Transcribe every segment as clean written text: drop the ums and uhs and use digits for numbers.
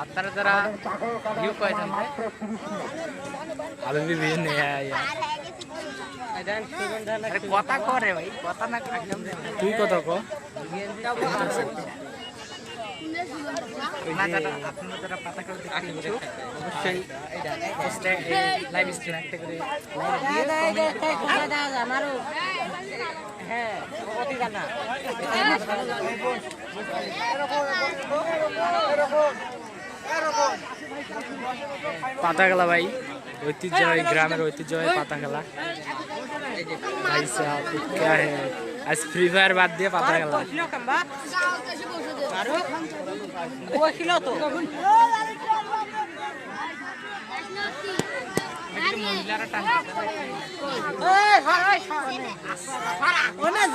আপনারা যারা ভিউ পাইছেন আলু বিভিন্ন কথা করে ভাই কথা না তুই কত ক আপনারা যারা পাতা করে দেখতে অবশ্যই লাইভ স্ট্রিম একটা করে পাতা খেলা ভাই ঐতিহ্যবাহী গ্রামের ঐতিহ্যবাহী পাতা খেলা भाई साहब क्या है आज फ्री फायर बात दिया पता है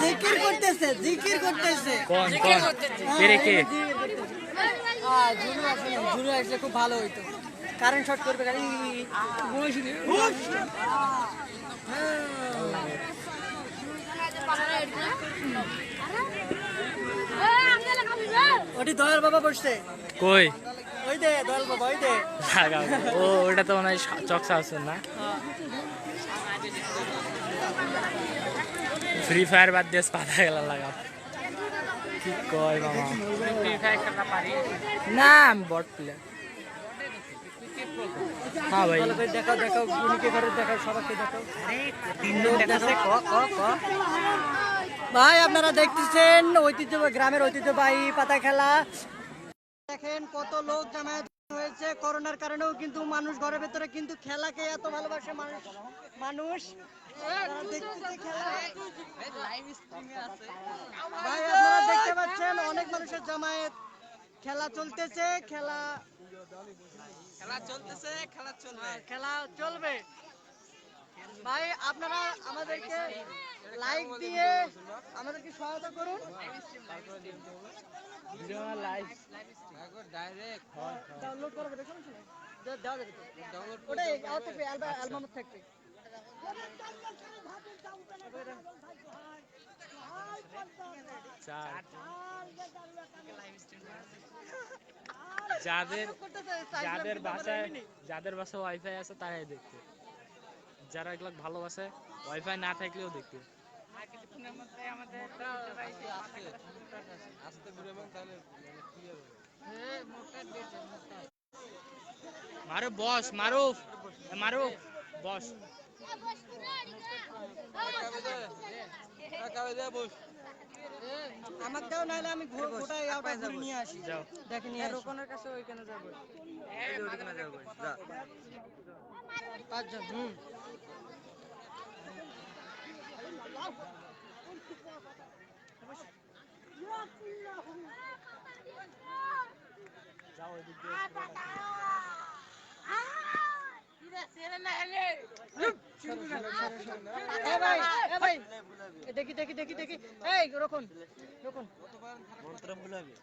জিকির করতেছে জিকির করতেছে कौन कौन तेरे के ঝুলু আসলে খুব ভালো হইতো কারেন্ট শর্ট করবে গাড়ি ওটি দয়াল বাবা বসছে कोई ওই দে দয়াল বাবা ওই দে ও ওটা তো মনে হয় চকসা আছে না ফ্রি ফায়ার বাদ দিয়ে পাতা খেলা লাগাও কি কয় মামা ফ্রি ফায়ার খেলা পারি না আমি বট প্লেয়ার হ্যাঁ ভাই দেখাও দেখাও গুনিকে ঘরে দেখাও সবাইকে দেখাও ভাই আপনারা দেখতেছেন গ্রামের ঐতিহ্যবাহী পাতা খেলা দেখেন কত লোক জামায়াত হয়েছে করোনার কারণেও কিন্তু মানুষ ঘরের ভেতরে কিন্তু খেলাকে এত ভালোবাসে মানুষ দেখতেছে খেলা ভাই আপনারা দেখতে পাচ্ছেন অনেক মানুষের জামায়াত খেলা চলতেছে খেলা চলবে ভাই আপনারা আমাদেরকে লাইক দিয়ে আমাদেরকে সহায়তা করুন ডাউনলোড করবে দেওয়া যাবে ওটাই অ্যালবাম থাকবে যাদের বাসায় ওয়াইফাই আছে তারাই দেখতে যারা এগুলো ভালোবাসে ওয়াইফাই না থাকলেও দেখতে মারুফ বস মারুফ বস আমাকে দাও নাহলে আমি গোটাই আউট ঘুরে নিয়ে আসি যাও দেখে নিয়ে রোকনের কাছে ওইখানে যাবো পাঁচজন দেখি দেখি দেখি দেখি এই রকম মন্ত্র ভুলাবে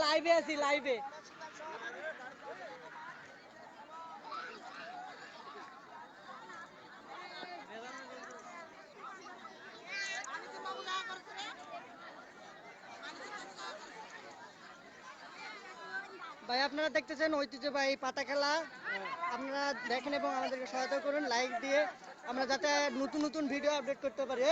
লাইভে আছি লাইভে ভাই আপনারা দেখতেছেন ঐতিহ্যবাহী পাতা খেলা আপনারা দেখেন এবং আমাদেরকে সহায়তা করুন লাইক দিয়ে আমরা যাতে নতুন নতুন ভিডিও আপডেট করতে পারি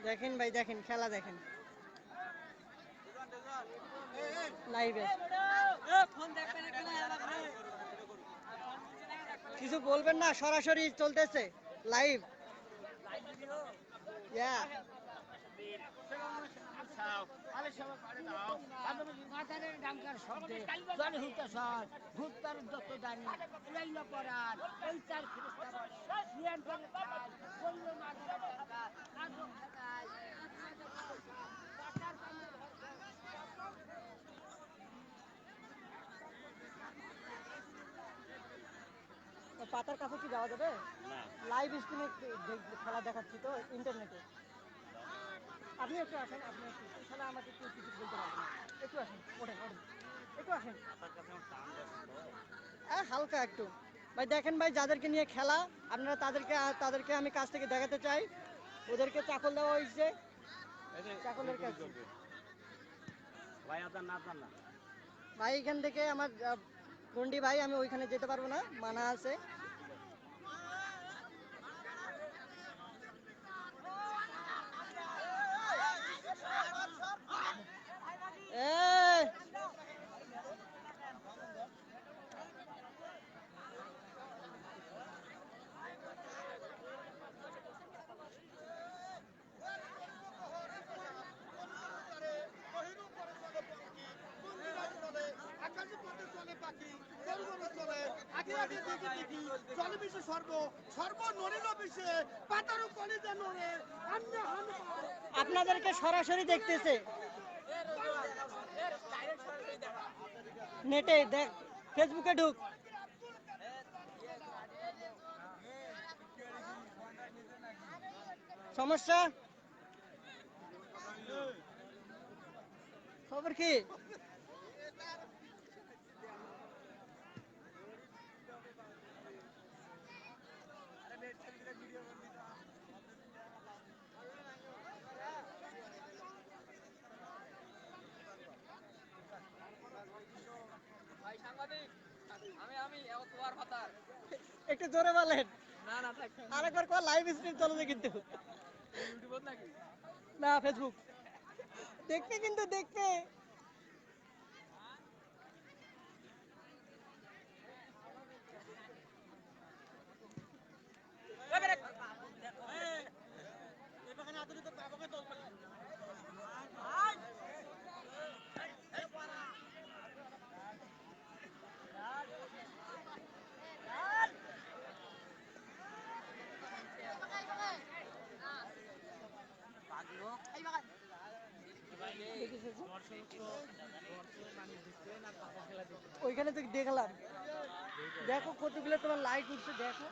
দেখেন ভাই দেখেন খেলা দেখেন লাইভে কিছু বলবেন না সরাসরি চলতেছে লাইভ মাথারের ডাঙ্কার শব্দে জলে হুতে সর ভূতার যত জানি উড়াইল পরার ওই চার খ্রিস্টা বলে নিয়ন্ত্রণ খায় বলল মাথার দরকার আজও খায় পাতার কাছে কি যাওয়া যাবে? লাইভ স্ট্রিমে খেলা দেখাচ্ছি তো ইন্টারনেটে। আপনি একটু আসেন, আপনি একটু তাহলে আমাকে একটু কিছু বলতে পারবেন। একটু আসেন, ওঠেন ওঠেন, একটু আসেন। হ্যাঁ হালকা একটু। ভাই দেখেন ভাই, যাদেরকে নিয়ে খেলা আপনারা তাদেরকে আমি কাছ থেকে দেখাতে চাই। ওদেরকে চাকল দেওয়া হয়েছে, চাকলের কাছে। ভাই এখান থেকে আমার গন্ডি ভাই, আমি ওইখানে যেতে পারবো না, মানা আছে। আপনাদেরকে সরাসরি দেখতেছে নেটে, দেখ ফেসবুকে ঢুক। সমস্যা খবর কি? একটু জোরে বলেন। আরেকবার কল, লাইভ স্ট্রিম চলবে কিন্তু। না ফেসবুক দেখবে, কিন্তু দেখবে। ওইখানে তো দেখলাম, দেখো কতগুলো তোমার লাইট উঠছে, দেখো।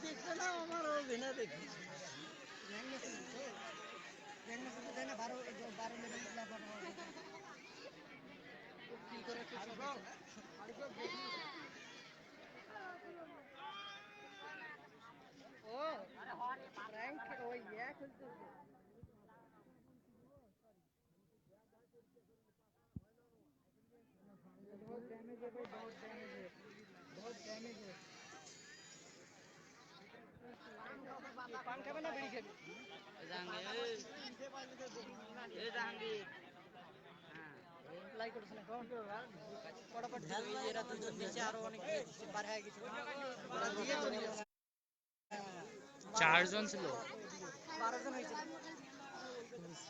দেখছে না আমার অভিনয় দেখি ও র্যাঙ্ক ওই খেলতেছে। बहुत डैमेज है भाई, बहुत डैमेज है, बहुत डैमेज है। पान खाबे ना बीड़ी खाबे? জাহাঙ্গীর লাইক করছ না কোন ফটাফট এরা দুজন নিচে আরো অনেক পার হয়ে গেছে, ওরা দিয়ে চলে গেছে। 4 জন ছিল, 12 জন হয়েছিল।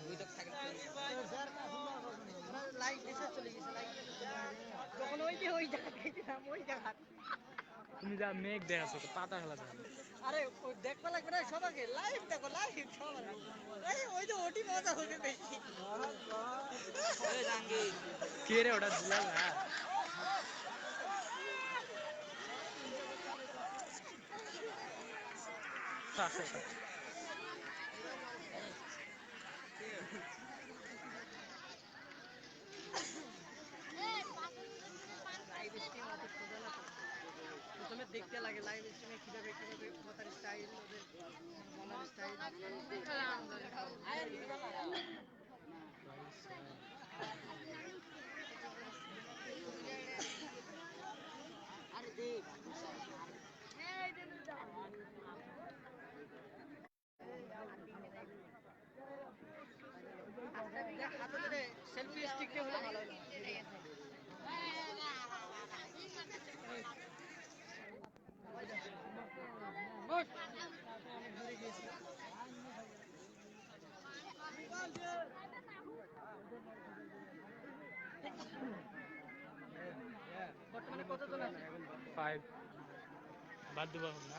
ওই তো থাকে লাইক দিতে চলে গেছে, লাইক যখন ওই যে ওই জায়গা গেছিলাম, ওই জায়গা তুমি যা মেঘ দেখাছো তো পাতা খেলা দেখো। আরে ওই দেখবা লাগবে না, সবাইকে লাইভ দেখো, লাইভ সবার। এই ওই যে ওটি মজা হবে বেশি। এই জাহাঙ্গীর কে রে ওটা দিলা না? লাইভ স্ট্রিম অত সোজা না তো। প্রথমে দেখতে লাগে লাইভ স্ট্রিমে কিভাবে কিভাবে কথার স্টাইল, ওদের বলার স্টাইল। আরে দেখ হাতে বর্তমানে কতজন আছে? 5 বাদ দেবো না।